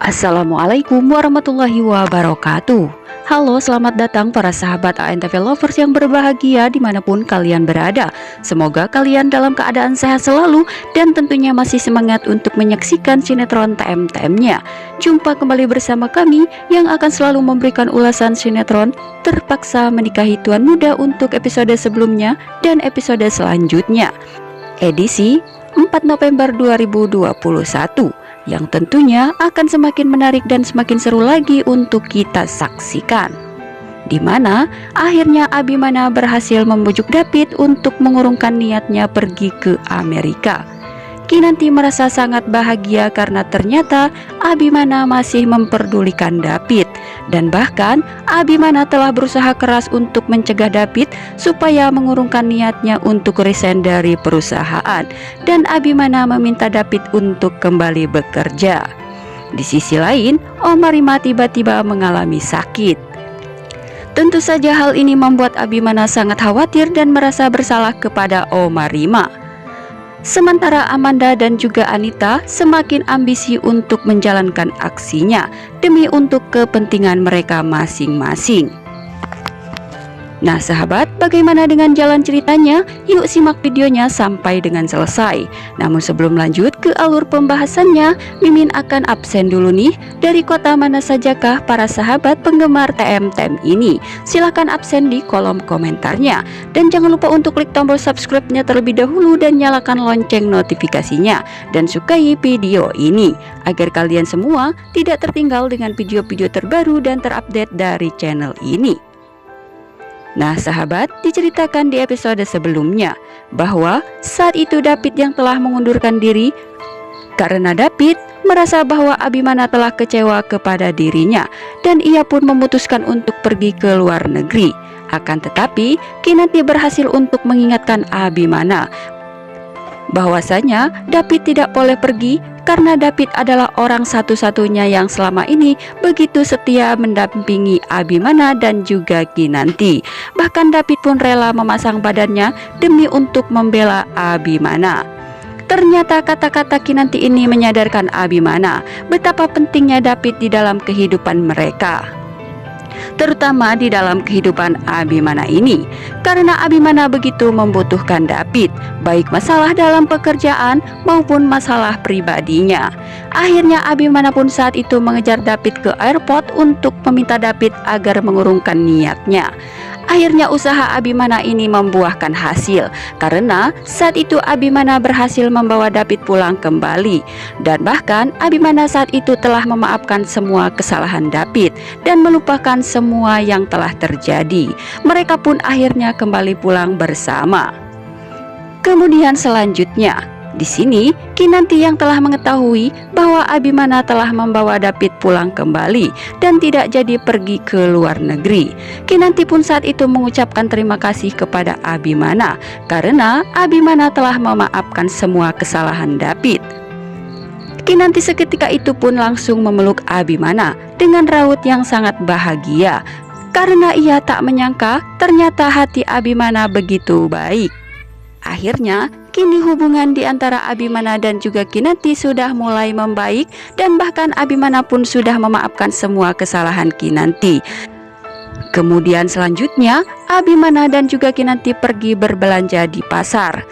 Assalamualaikum warahmatullahi wabarakatuh. Halo, selamat datang para sahabat ANTV Lovers yang berbahagia dimanapun kalian berada. Semoga kalian dalam keadaan sehat selalu dan tentunya masih semangat untuk menyaksikan sinetron TM-TM-nya. Jumpa kembali bersama kami yang akan selalu memberikan ulasan sinetron Terpaksa Menikahi Tuan Muda untuk episode sebelumnya dan episode selanjutnya. Edisi 4 November 2021 yang tentunya akan semakin menarik dan semakin seru lagi untuk kita saksikan, di mana akhirnya Abimana berhasil membujuk David untuk mengurungkan niatnya pergi ke Amerika. Kinanti merasa sangat bahagia karena ternyata Abimana masih memperdulikan David, dan bahkan Abimana telah berusaha keras untuk mencegah David supaya mengurungkan niatnya untuk resign dari perusahaan, dan Abimana meminta David untuk kembali bekerja. Di sisi lain, Oma Rima tiba-tiba mengalami sakit. Tentu saja hal ini membuat Abimana sangat khawatir dan merasa bersalah kepada Oma Rima. Sementara Amanda dan juga Anita semakin ambisi untuk menjalankan aksinya demi untuk kepentingan mereka masing-masing. Nah sahabat, bagaimana dengan jalan ceritanya? Yuk simak videonya sampai dengan selesai. Namun sebelum lanjut ke alur pembahasannya, Mimin akan absen dulu nih. Dari kota mana sajakah para sahabat penggemar TM-TM ini? Silahkan absen di kolom komentarnya. Dan jangan lupa untuk klik tombol subscribe-nya terlebih dahulu dan nyalakan lonceng notifikasinya. Dan sukai video ini agar kalian semua tidak tertinggal dengan video-video terbaru dan terupdate dari channel ini. Nah sahabat, diceritakan di episode sebelumnya bahwa saat itu David yang telah mengundurkan diri karena David merasa bahwa Abimana telah kecewa kepada dirinya dan ia pun memutuskan untuk pergi ke luar negeri. Akan tetapi Kinanti berhasil untuk mengingatkan Abimana bahwasanya David tidak boleh pergi karena David adalah orang satu-satunya yang selama ini begitu setia mendampingi Abimana dan juga Kinanti. Bahkan David pun rela memasang badannya demi untuk membela Abimana. Ternyata kata-kata Kinanti ini menyadarkan Abimana betapa pentingnya David di dalam kehidupan mereka, terutama di dalam kehidupan Abimana ini, karena Abimana begitu membutuhkan David, baik masalah dalam pekerjaan maupun masalah pribadinya. Akhirnya Abimana pun saat itu mengejar David ke airport untuk meminta David agar mengurungkan niatnya. Akhirnya usaha Abimana ini membuahkan hasil, karena saat itu Abimana berhasil membawa David pulang kembali. Dan bahkan Abimana saat itu telah memaafkan semua kesalahan David dan melupakan semua yang telah terjadi. Mereka pun akhirnya kembali pulang bersama. Kemudian selanjutnya, di sini Kinanti yang telah mengetahui bahwa Abimana telah membawa David pulang kembali dan tidak jadi pergi ke luar negeri. Kinanti pun saat itu mengucapkan terima kasih kepada Abimana karena Abimana telah memaafkan semua kesalahan David. Kinanti seketika itu pun langsung memeluk Abimana dengan raut yang sangat bahagia karena ia tak menyangka ternyata hati Abimana begitu baik. Akhirnya kini hubungan di antara Abimana dan juga Kinanti sudah mulai membaik dan bahkan Abimana pun sudah memaafkan semua kesalahan Kinanti. Kemudian selanjutnya Abimana dan juga Kinanti pergi berbelanja di pasar.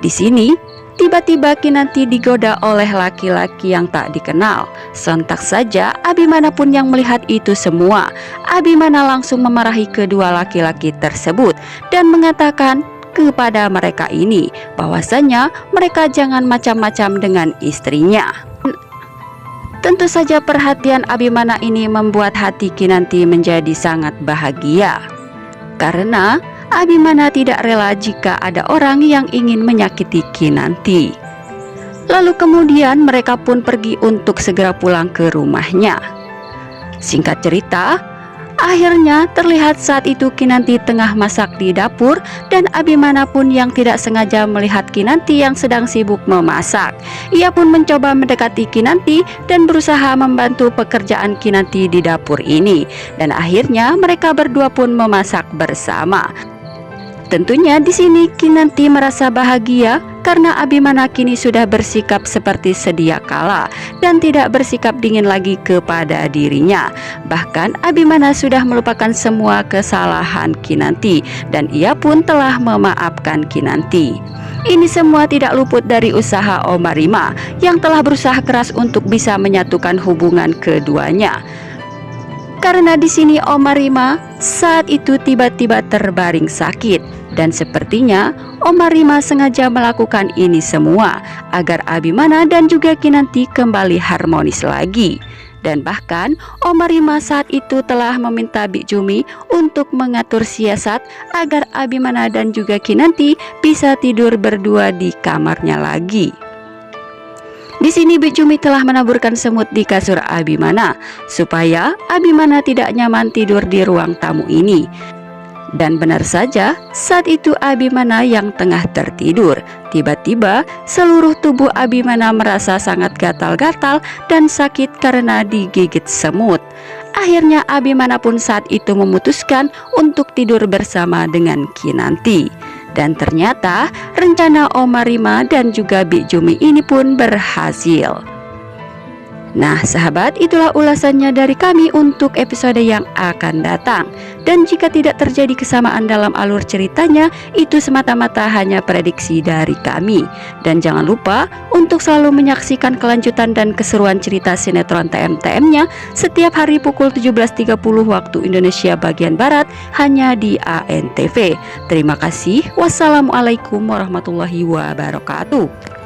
Di sini tiba-tiba Kinanti digoda oleh laki-laki yang tak dikenal. Sontak saja Abimana pun yang melihat itu semua. Abimana langsung memarahi kedua laki-laki tersebut dan mengatakan kepada mereka ini bahwasanya mereka jangan macam-macam dengan istrinya. Tentu saja perhatian Abimana ini membuat hati Kinanti menjadi sangat bahagia, karena Abimana tidak rela jika ada orang yang ingin menyakiti Kinanti. Lalu kemudian mereka pun pergi untuk segera pulang ke rumahnya. Singkat cerita, akhirnya terlihat saat itu Kinanti tengah masak di dapur dan Abimana pun yang tidak sengaja melihat Kinanti yang sedang sibuk memasak. Ia pun mencoba mendekati Kinanti dan berusaha membantu pekerjaan Kinanti di dapur ini. Dan akhirnya mereka berdua pun memasak bersama. Tentunya di sini Kinanti merasa bahagia karena Abimana kini sudah bersikap seperti sedia kala dan tidak bersikap dingin lagi kepada dirinya. Bahkan Abimana sudah melupakan semua kesalahan Kinanti dan ia pun telah memaafkan Kinanti. Ini semua tidak luput dari usaha Oma Rima yang telah berusaha keras untuk bisa menyatukan hubungan keduanya. Karena di sini Oma Rima saat itu tiba-tiba terbaring sakit dan sepertinya Oma Rima sengaja melakukan ini semua agar Abimana dan juga Kinanti kembali harmonis lagi. Dan bahkan Oma Rima saat itu telah meminta Bik Jumi untuk mengatur siasat agar Abimana dan juga Kinanti bisa tidur berdua di kamarnya lagi. Di sini Bik Jumi telah menaburkan semut di kasur Abimana supaya Abimana tidak nyaman tidur di ruang tamu ini. Dan benar saja, saat itu Abimana yang tengah tertidur, tiba-tiba seluruh tubuh Abimana merasa sangat gatal-gatal dan sakit karena digigit semut. Akhirnya Abimana pun saat itu memutuskan untuk tidur bersama dengan Kinanti. Dan ternyata rencana Oma Rima dan juga Bik Jumi ini pun berhasil. Nah sahabat, itulah ulasannya dari kami untuk episode yang akan datang. Dan jika tidak terjadi kesamaan dalam alur ceritanya, itu semata-mata hanya prediksi dari kami. Dan jangan lupa untuk selalu menyaksikan kelanjutan dan keseruan cerita sinetron TM-TM-nya setiap hari pukul 17.30 waktu Indonesia bagian Barat hanya di ANTV. Terima kasih. Wassalamualaikum warahmatullahi wabarakatuh.